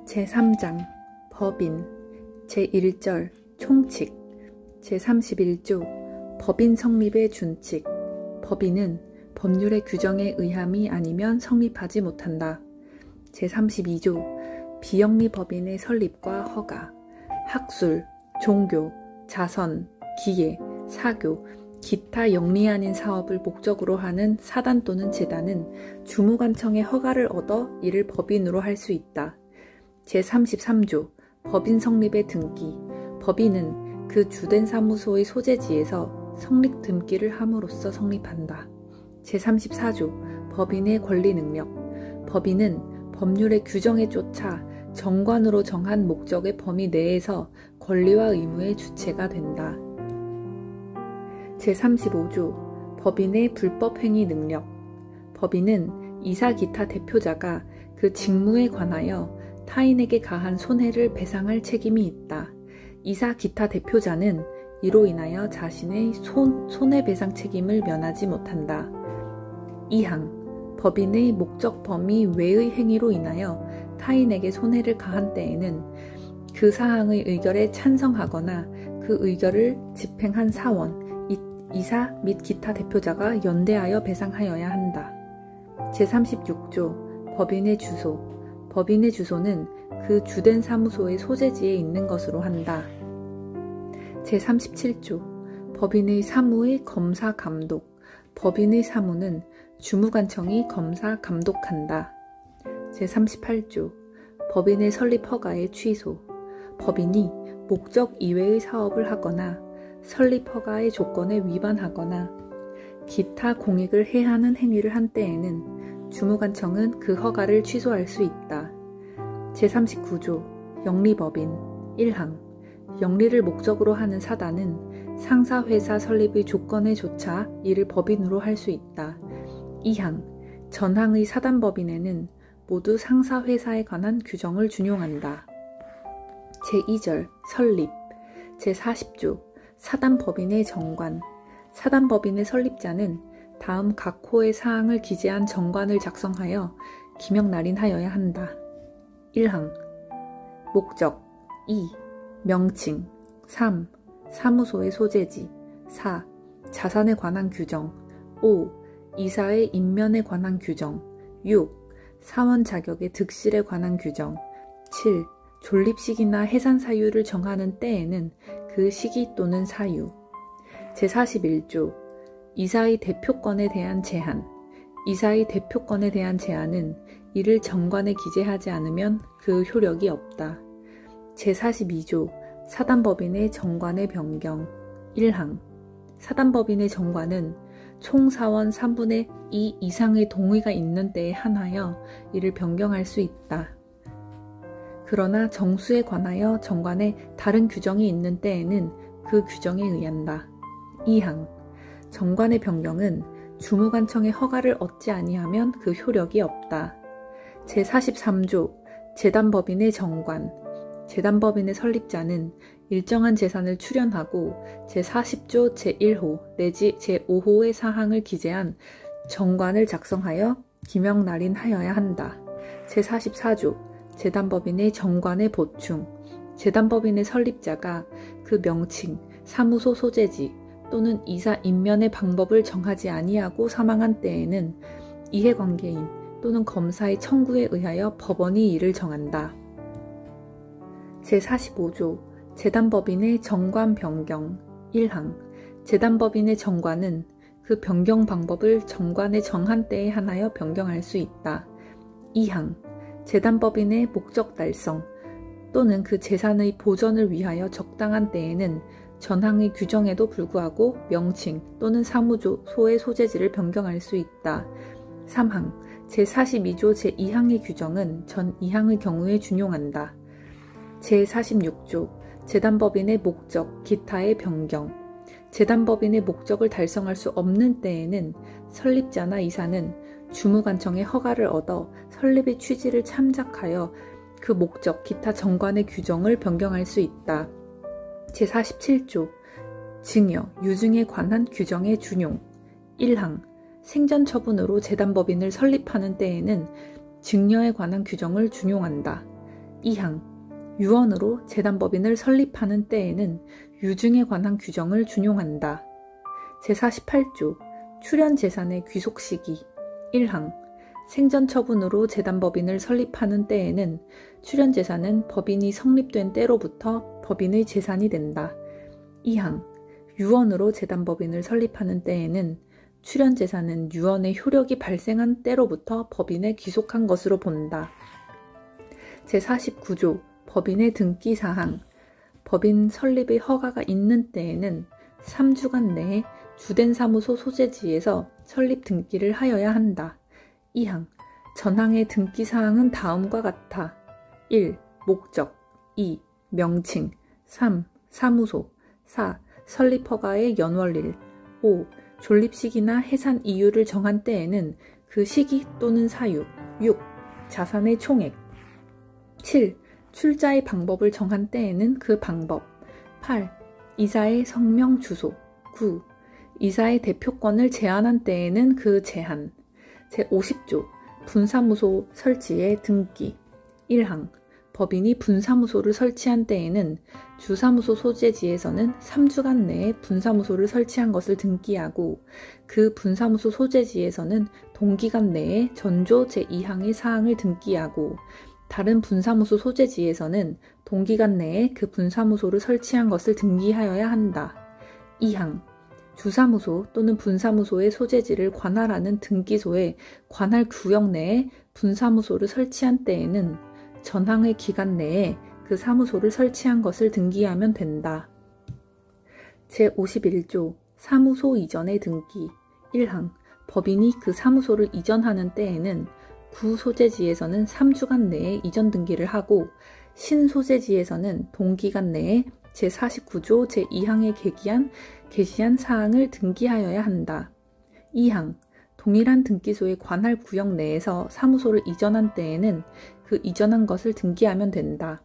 제3장 법인 제1절 총칙 제31조 법인 성립의 준칙 법인은 법률의 규정에 의함이 아니면 성립하지 못한다. 제32조 비영리 법인의 설립과 허가 학술, 종교, 자선, 기예, 사교, 기타 영리 아닌 사업을 목적으로 하는 사단 또는 재단은 주무관청의 허가를 얻어 이를 법인으로 할 수 있다. 제33조 법인 성립의 등기 법인은 그 주된 사무소의 소재지에서 성립 등기를 함으로써 성립한다. 제34조 법인의 권리 능력 법인은 법률의 규정에 쫓아 정관으로 정한 목적의 범위 내에서 권리와 의무의 주체가 된다. 제35조 법인의 불법행위 능력 법인은 이사 기타 대표자가 그 직무에 관하여 타인에게 가한 손해를 배상할 책임이 있다. 이사 기타 대표자는 이로 인하여 자신의 손해배상 책임을 면하지 못한다. 2항 법인의 목적 범위 외의 행위로 인하여 타인에게 손해를 가한 때에는 그 사항의 의결에 찬성하거나 그 의결을 집행한 사원, 이사 및 기타 대표자가 연대하여 배상하여야 한다. 제36조 법인의 주소 법인의 주소는 그 주된 사무소의 소재지에 있는 것으로 한다. 제37조 법인의 사무의 검사 감독 법인의 사무는 주무관청이 검사 감독한다. 제38조 법인의 설립 허가의 취소 법인이 목적 이외의 사업을 하거나 설립 허가의 조건에 위반하거나 기타 공익을 해하는 행위를 한 때에는 주무관청은 그 허가를 취소할 수 있다. 제39조 영리법인 1항 영리를 목적으로 하는 사단은 상사회사 설립의 조건에 조차 이를 법인으로 할 수 있다. 2항 전항의 사단법인에는 모두 상사회사에 관한 규정을 준용한다. 제2절 설립 제40조 사단법인의 정관 사단법인의 설립자는 다음 각 호의 사항을 기재한 정관을 작성하여 기명날인하여야 한다. 1항 목적 2. 명칭 3. 사무소의 소재지 4. 자산에 관한 규정 5. 이사의 인면에 관한 규정 6. 사원 자격의 득실에 관한 규정 7. 존립시기나 해산 사유를 정하는 때에는 그 시기 또는 사유 제41조 이사의 대표권에 대한 제한 이사의 대표권에 대한 제한은 이를 정관에 기재하지 않으면 그 효력이 없다. 제42조 사단법인의 정관의 변경 1항 사단법인의 정관은 총사원 3분의 2 이상의 동의가 있는 때에 한하여 이를 변경할 수 있다. 그러나 정수에 관하여 정관에 다른 규정이 있는 때에는 그 규정에 의한다. 2항 정관의 변경은 주무관청의 허가를 얻지 아니하면 그 효력이 없다. 제43조 재단법인의 정관 재단법인의 설립자는 일정한 재산을 출연하고 제40조 제1호 내지 제5호의 사항을 기재한 정관을 작성하여 기명날인하여야 한다. 제44조 재단법인의 정관의 보충 재단법인의 설립자가 그 명칭, 사무소 소재지 또는 이사 임면의 방법을 정하지 아니하고 사망한 때에는 이해관계인 또는 검사의 청구에 의하여 법원이 이를 정한다. 제45조 재단법인의 정관 변경 1항 재단법인의 정관은 그 변경 방법을 정관에 정한 때에 한하여 변경할 수 있다. 2항 재단법인의 목적 달성 또는 그 재산의 보전을 위하여 적당한 때에는 전항의 규정에도 불구하고 명칭 또는 사무소의 소재지를 변경할 수 있다. 3항 제42조 제2항의 규정은 전 2항의 경우에 준용한다. 제46조 재단법인의 목적, 기타의 변경 재단법인의 목적을 달성할 수 없는 때에는 설립자나 이사는 주무관청의 허가를 얻어 설립의 취지를 참작하여 그 목적, 기타 정관의 규정을 변경할 수 있다. 제47조 증여, 유증에 관한 규정의 준용 1항 생전 처분으로 재단법인을 설립하는 때에는 증여에 관한 규정을 준용한다. 2항 유언으로 재단법인을 설립하는 때에는 유증에 관한 규정을 준용한다. 제48조 출연재산의 귀속시기 1항 생전처분으로 재단법인을 설립하는 때에는 출연재산은 법인이 성립된 때로부터 법인의 재산이 된다. 2항 유언으로 재단법인을 설립하는 때에는 출연재산은 유언의 효력이 발생한 때로부터 법인에 귀속한 것으로 본다. 제49조 법인의 등기사항 법인 설립의 허가가 있는 때에는 3주간 내에 주된 사무소 소재지에서 설립 등기를 하여야 한다. 2항 전항의 등기사항은 다음과 같아. 1. 목적 2. 명칭 3. 사무소 4. 설립허가의 연월일 5. 존립시기나 해산 이유를 정한 때에는 그 시기 또는 사유 6. 자산의 총액 7. 출자의 방법을 정한 때에는 그 방법 8. 이사의 성명 주소 9. 이사의 대표권을 제한한 때에는 그 제한 제50조 분사무소 설치의 등기 1항 법인이 분사무소를 설치한 때에는 주사무소 소재지에서는 3주간 내에 분사무소를 설치한 것을 등기하고 그 분사무소 소재지에서는 동기간 내에 전조 제2항의 사항을 등기하고 다른 분사무소 소재지에서는 동기간 내에 그 분사무소를 설치한 것을 등기하여야 한다. 2항 주사무소 또는 분사무소의 소재지를 관할하는 등기소에 관할 구역 내에 분사무소를 설치한 때에는 전항의 기간 내에 그 사무소를 설치한 것을 등기하면 된다. 제51조 사무소 이전의 등기 1항 법인이 그 사무소를 이전하는 때에는 구 소재지에서는 3주간 내에 이전 등기를 하고 신소재지에서는 동기간 내에 제49조 제2항에 게시한 사항을 등기하여야 한다. 2항 동일한 등기소의 관할 구역 내에서 사무소를 이전한 때에는 그 이전한 것을 등기하면 된다.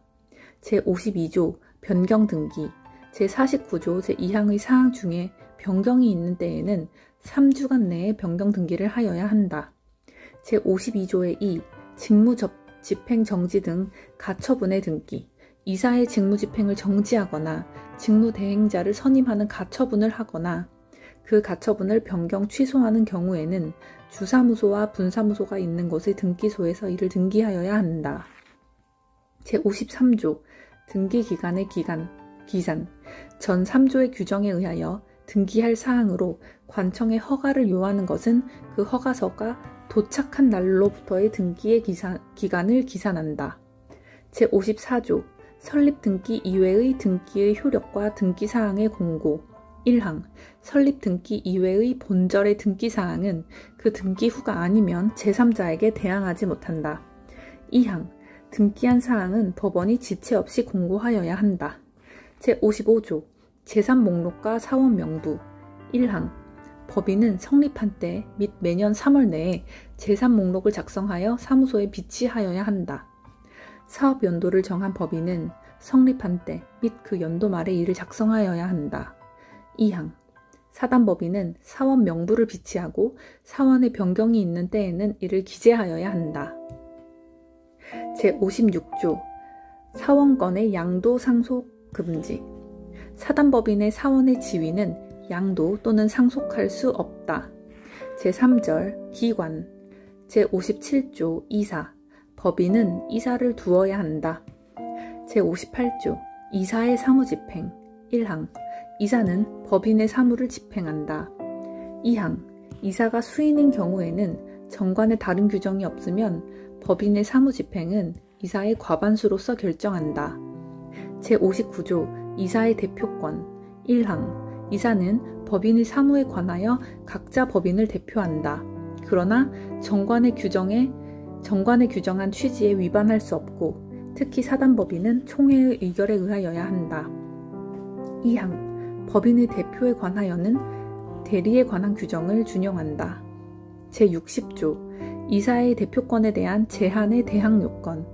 제52조 변경 등기 제49조 제2항의 사항 중에 변경이 있는 때에는 3주간 내에 변경 등기를 하여야 한다. 제52조의 2 직무집행 정지 등 가처분의 등기 이사의 직무집행을 정지하거나 직무대행자를 선임하는 가처분을 하거나 그 가처분을 변경 취소하는 경우에는 주사무소와 분사무소가 있는 곳의 등기소에서 이를 등기하여야 한다. 제53조 등기기간의 기산 전 3조의 규정에 의하여 등기할 사항으로 관청에 허가를 요하는 것은 그 허가서가 도착한 날로부터의 등기의 기간을 기산한다. 제54조 설립 등기 이외의 등기의 효력과 등기사항의 공고 1항 설립 등기 이외의 본절의 등기사항은 그 등기 후가 아니면 제3자에게 대항하지 못한다. 2항 등기한 사항은 법원이 지체 없이 공고하여야 한다. 제55조 재산 목록과 사원 명부 1항 법인은 성립한 때 및 매년 3월 내에 재산 목록을 작성하여 사무소에 비치하여야 한다. 사업 연도를 정한 법인은 성립한 때 및 그 연도 말에 이를 작성하여야 한다. 2항 사단법인은 사원 명부를 비치하고 사원의 변경이 있는 때에는 이를 기재하여야 한다. 제56조 사원권의 양도 상속 금지 사단법인의 사원의 지위는 양도 또는 상속할 수 없다. 제3절 기관 제57조 이사 법인은 이사를 두어야 한다. 제58조 이사의 사무집행 1항 이사는 법인의 사무를 집행한다. 2항 이사가 수인인 경우에는 정관에 다른 규정이 없으면 법인의 사무집행은 이사의 과반수로서 결정한다. 제59조 이사의 대표권 1항 이사는 법인의 사무에 관하여 각자 법인을 대표한다. 그러나 정관에 규정한 취지에 위반할 수 없고 특히 사단법인은 총회의 의결에 의하여야 한다. 2항 법인의 대표에 관하여는 대리에 관한 규정을 준용한다. 제60조 이사의 대표권에 대한 제한의 대항 요건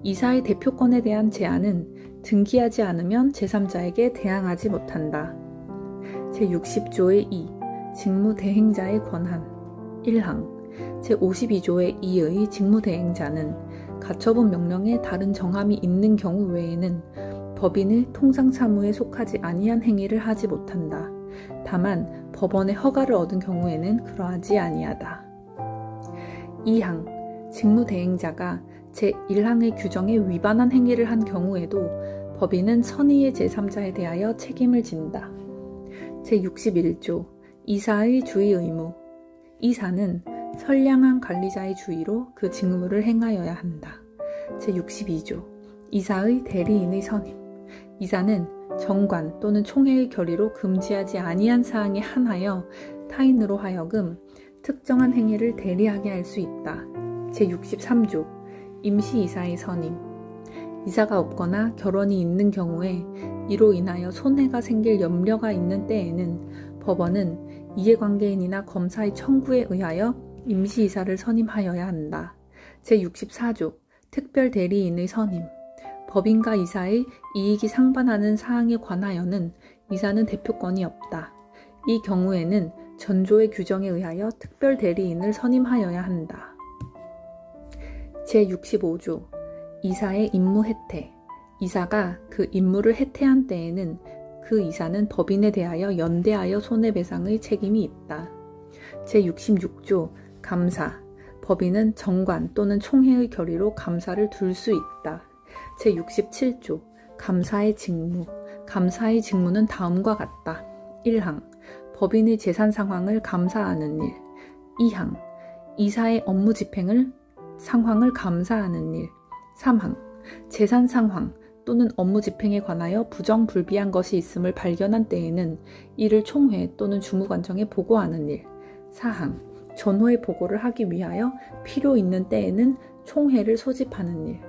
이사의 대표권에 대한 제한은 등기하지 않으면 제3자에게 대항하지 못한다. 제60조의 2 직무대행자의 권한 1항 제52조의 2의 직무대행자는 가처분 명령에 다른 정함이 있는 경우 외에는 법인의 통상사무에 속하지 아니한 행위를 하지 못한다. 다만 법원의 허가를 얻은 경우에는 그러하지 아니하다. 2항 직무대행자가 제1항의 규정에 위반한 행위를 한 경우에도 법인은 선의의 제3자에 대하여 책임을 진다. 제61조 이사의 주의 의무 이사는 선량한 관리자의 주의로 그 직무를 행하여야 한다. 제62조 이사의 대리인의 선임 이사는 정관 또는 총회의 결의로 금지하지 아니한 사항에 한하여 타인으로 하여금 특정한 행위를 대리하게 할 수 있다. 제63조 임시이사의 선임 이사가 없거나 결혼이 있는 경우에 이로 인하여 손해가 생길 염려가 있는 때에는 법원은 이해관계인이나 검사의 청구에 의하여 임시이사를 선임하여야 한다. 제64조 특별대리인의 선임 법인과 이사의 이익이 상반하는 사항에 관하여는 이사는 대표권이 없다. 이 경우에는 전조의 규정에 의하여 특별대리인을 선임하여야 한다. 제65조 이사의 임무 해태 이사가 그 임무를 해태한 때에는 그 이사는 법인에 대하여 연대하여 손해배상의 책임이 있다. 제66조 감사 법인은 정관 또는 총회의 결의로 감사를 둘 수 있다. 제67조 감사의 직무 감사의 직무는 다음과 같다. 1항 법인의 재산 상황을 감사하는 일 2항 이사의 업무 집행을 상황을 감사하는 일 3항 재산 상황 또는 업무 집행에 관하여 부정불비한 것이 있음을 발견한 때에는 이를 총회 또는 주무관청에 보고하는 일 4항 전후의 보고를 하기 위하여 필요 있는 때에는 총회를 소집하는 일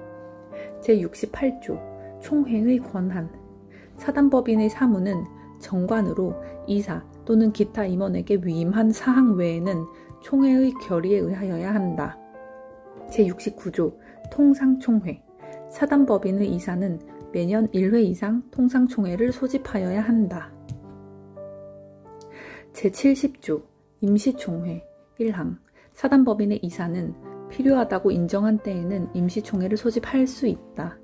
제68조 총회의 권한 사단법인의 사무는 정관으로 이사 또는 기타 임원에게 위임한 사항 외에는 총회의 결의에 의하여야 한다. 제69조 통상총회 사단법인의 이사는 매년 1회 이상 통상총회를 소집하여야 한다. 제70조 임시총회 1항 사단법인의 이사는 필요하다고 인정한 때에는 임시총회를 소집할 수 있다.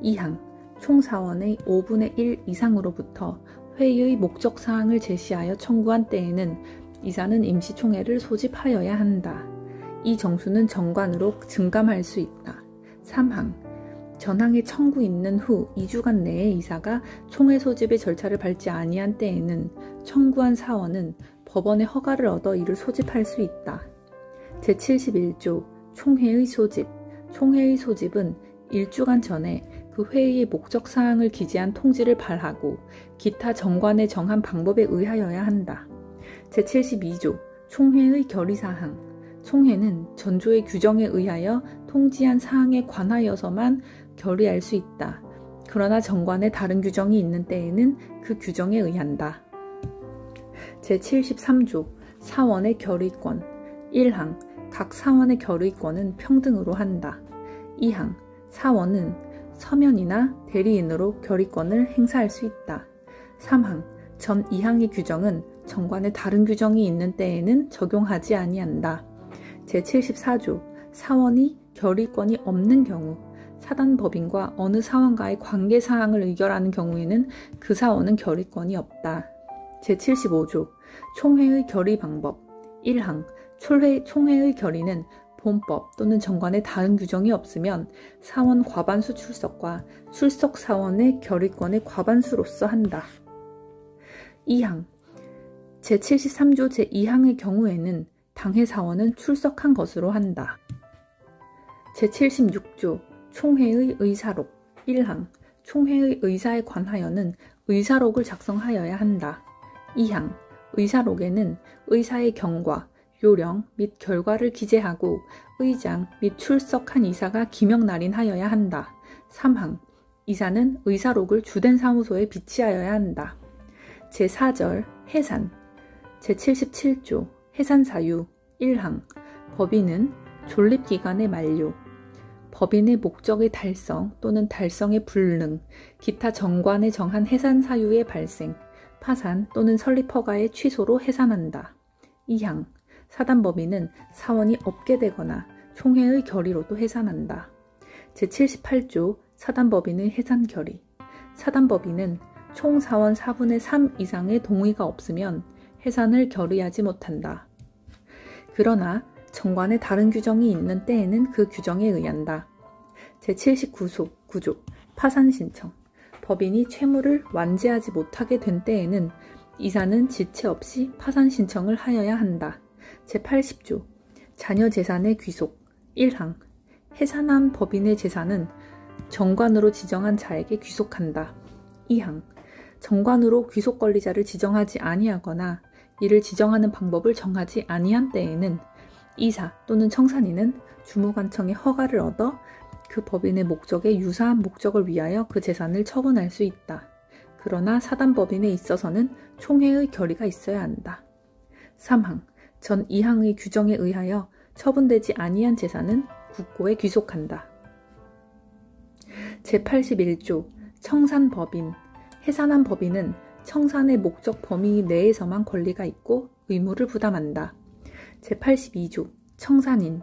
2항 총사원의 5분의 1 이상으로부터 회의의 목적사항을 제시하여 청구한 때에는 이사는 임시총회를 소집하여야 한다. 이 정수는 정관으로 증감할 수 있다. 3항 전항의 청구 있는 후 2주간 내에 이사가 총회 소집의 절차를 밟지 아니한 때에는 청구한 사원은 법원의 허가를 얻어 이를 소집할 수 있다. 제71조 총회의 소집 총회의 소집은 1주간 전에 그 회의의 목적사항을 기재한 통지를 발하고 기타 정관에 정한 방법에 의하여야 한다. 제72조 총회의 결의사항 총회는 전조의 규정에 의하여 통지한 사항에 관하여서만 결의할 수 있다. 그러나 정관에 다른 규정이 있는 때에는 그 규정에 의한다. 제73조 사원의 결의권 1항 각 사원의 결의권은 평등으로 한다. 2항 사원은 서면이나 대리인으로 결의권을 행사할 수 있다. 3항 전 2항의 규정은 정관에 다른 규정이 있는 때에는 적용하지 아니한다. 제74조 사원이 결의권이 없는 경우 사단법인과 어느 사원과의 관계사항을 의결하는 경우에는 그 사원은 결의권이 없다. 제75조 총회의 결의 방법 1항 총회의 결의는 본법 또는 정관에 다른 규정이 없으면 사원 과반수 출석과 출석 사원의 결의권의 과반수로서 한다. 2항 제73조 제2항의 경우에는 당해 사원은 출석한 것으로 한다. 제76조 총회의 의사록 1항 총회의 의사에 관하여는 의사록을 작성하여야 한다. 2항 의사록에는 의사의 경과, 요령 및 결과를 기재하고 의장 및 출석한 이사가 기명 날인하여야 한다. 3항 이사는 의사록을 주된 사무소에 비치하여야 한다. 제4절 해산 제77조 해산사유 1항 법인은 존립기간의 만료 법인의 목적의 달성 또는 달성의 불능, 기타 정관에 정한 해산 사유의 발생, 파산 또는 설립 허가의 취소로 해산한다. 2항 사단법인은 사원이 없게 되거나 총회의 결의로도 해산한다. 제78조 사단법인의 해산 결의. 사단법인은 총 사원 4분의 3 이상의 동의가 없으면 해산을 결의하지 못한다. 그러나 정관에 다른 규정이 있는 때에는 그 규정에 의한다. 제79조 파산 신청. 법인이 채무를 완제하지 못하게 된 때에는 이사는 지체 없이 파산 신청을 하여야 한다. 제80조 자녀 재산의 귀속. 1항 해산한 법인의 재산은 정관으로 지정한 자에게 귀속한다. 2항 정관으로 귀속 권리자를 지정하지 아니하거나 이를 지정하는 방법을 정하지 아니한 때에는 이사 또는 청산인은 주무관청의 허가를 얻어 그 법인의 목적에 유사한 목적을 위하여 그 재산을 처분할 수 있다. 그러나 사단법인에 있어서는 총회의 결의가 있어야 한다. 3항 전 2항의 규정에 의하여 처분되지 아니한 재산은 국고에 귀속한다. 제81조 청산법인. 해산한 법인은 청산의 목적 범위 내에서만 권리가 있고 의무를 부담한다. 제82조 청산인.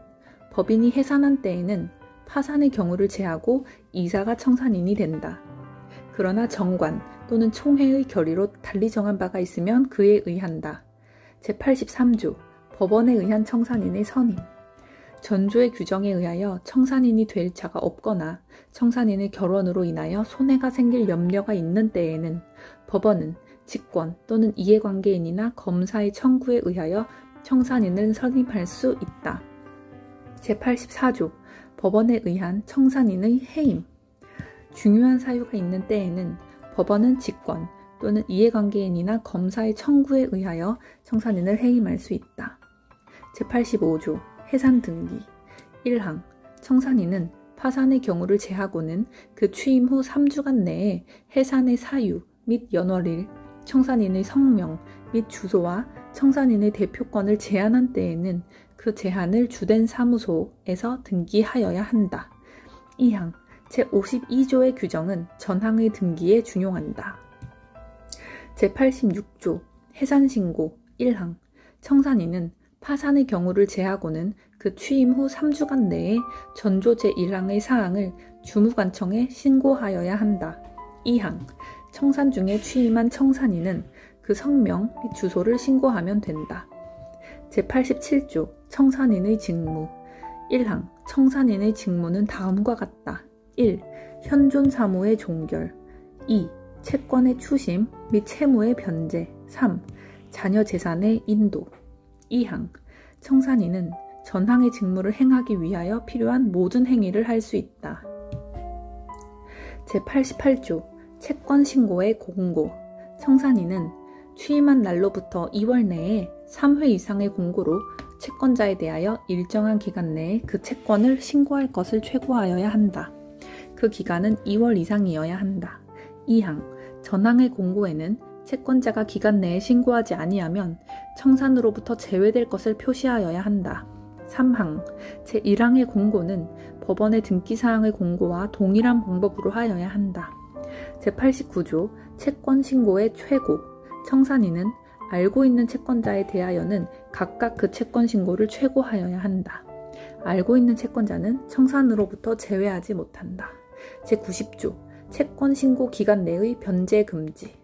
법인이 해산한 때에는 파산의 경우를 제하고 이사가 청산인이 된다. 그러나 정관 또는 총회의 결의로 달리 정한 바가 있으면 그에 의한다. 제83조 법원에 의한 청산인의 선임. 전조의 규정에 의하여 청산인이 될 자가 없거나 청산인의 결원으로 인하여 손해가 생길 염려가 있는 때에는 법원은 직권 또는 이해관계인이나 검사의 청구에 의하여 청산인을 선임할 수 있다. 제84조 법원에 의한 청산인의 해임. 중요한 사유가 있는 때에는 법원은 직권 또는 이해관계인이나 검사의 청구에 의하여 청산인을 해임할 수 있다. 제85조 해산 등기. 1항 청산인은 파산의 경우를 제하고는 그 취임 후 3주간 내에 해산의 사유 및 연월일, 청산인의 성명 및 주소와 청산인의 대표권을 제한한 때에는 그 제한을 주된 사무소에서 등기하여야 한다. 2항 제52조의 규정은 전항의 등기에 준용한다. 제86조 해산신고. 1항 청산인은 파산의 경우를 제하고는 그 취임 후 3주간 내에 전조 제1항의 사항을 주무관청에 신고하여야 한다. 2항 청산 중에 취임한 청산인은 그 성명 및 주소를 신고하면 된다. 제87조 청산인의 직무. 1항 청산인의 직무는 다음과 같다. 1. 현존 사무의 종결. 2. 채권의 추심 및 채무의 변제. 3. 자녀 재산의 인도. 2항 청산인은 전항의 직무를 행하기 위하여 필요한 모든 행위를 할 수 있다. 제88조 채권 신고의 공고. 청산인은 취임한 날로부터 2월 내에 3회 이상의 공고로 채권자에 대하여 일정한 기간 내에 그 채권을 신고할 것을 최고하여야 한다. 그 기간은 2월 이상이어야 한다. 2항 전항의 공고에는 채권자가 기간 내에 신고하지 아니하면 청산으로부터 제외될 것을 표시하여야 한다. 3항 제1항의 공고는 법원의 등기사항의 공고와 동일한 방법으로 하여야 한다. 제89조 채권 신고의 최고. 청산인은 알고 있는 채권자에 대하여는 각각 그 채권 신고를 최고하여야 한다. 알고 있는 채권자는 청산으로부터 제외하지 못한다. 제90조 채권 신고 기간 내의 변제 금지.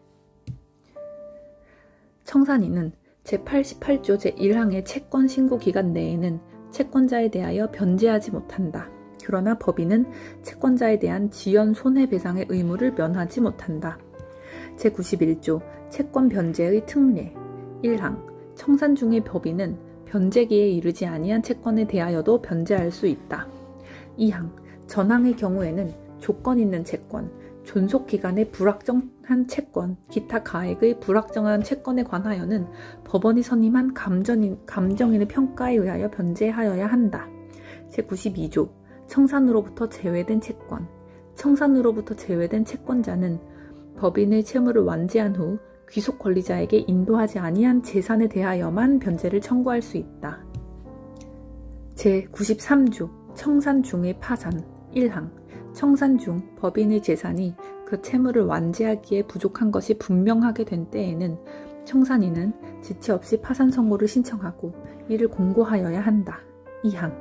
청산인은 제88조 제1항의 채권 신고 기간 내에는 채권자에 대하여 변제하지 못한다. 그러나 법인은 채권자에 대한 지연 손해배상의 의무를 면하지 못한다. 제91조 채권 변제의 특례. 1항 청산 중의 법인은 변제기에 이르지 아니한 채권에 대하여도 변제할 수 있다. 2항 전항의 경우에는 조건 있는 채권, 존속기간의 불확정한 채권, 기타 가액의 불확정한 채권에 관하여는 법원이 선임한 감정인의 평가에 의하여 변제하여야 한다. 제92조 청산으로부터 제외된 채권. 청산으로부터 제외된 채권자는 법인의 채무를 완제한 후 귀속 권리자에게 인도하지 아니한 재산에 대하여만 변제를 청구할 수 있다. 제93조 청산 중의 파산. 1항 청산 중 법인의 재산이 그 채무를 완제하기에 부족한 것이 분명하게 된 때에는 청산인은 지체 없이 파산 선고를 신청하고 이를 공고하여야 한다. 2항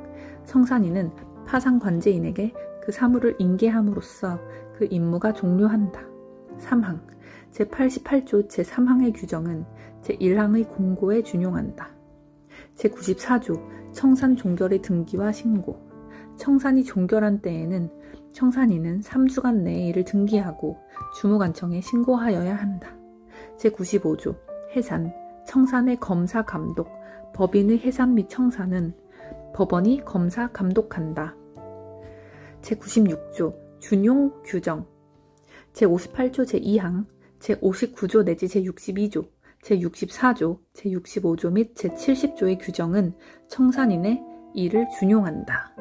청산인은 파산 관제인에게 그 사물을 인계함으로써 그 임무가 종료한다. 3항 제88조 제3항의 규정은 제1항의 공고에 준용한다. 제94조 청산 종결의 등기와 신고 청산이 종결한 때에는 청산인은 3주간 내에 이를 등기하고 주무관청에 신고하여야 한다. 제95조 해산 청산의 검사 감독 법인의 해산 및 청산은 법원이 검사 감독한다. 제96조 준용 규정 제58조 제2항 제59조 내지 제62조 제64조 제65조 및 제70조의 규정은 청산인의 이를 준용한다.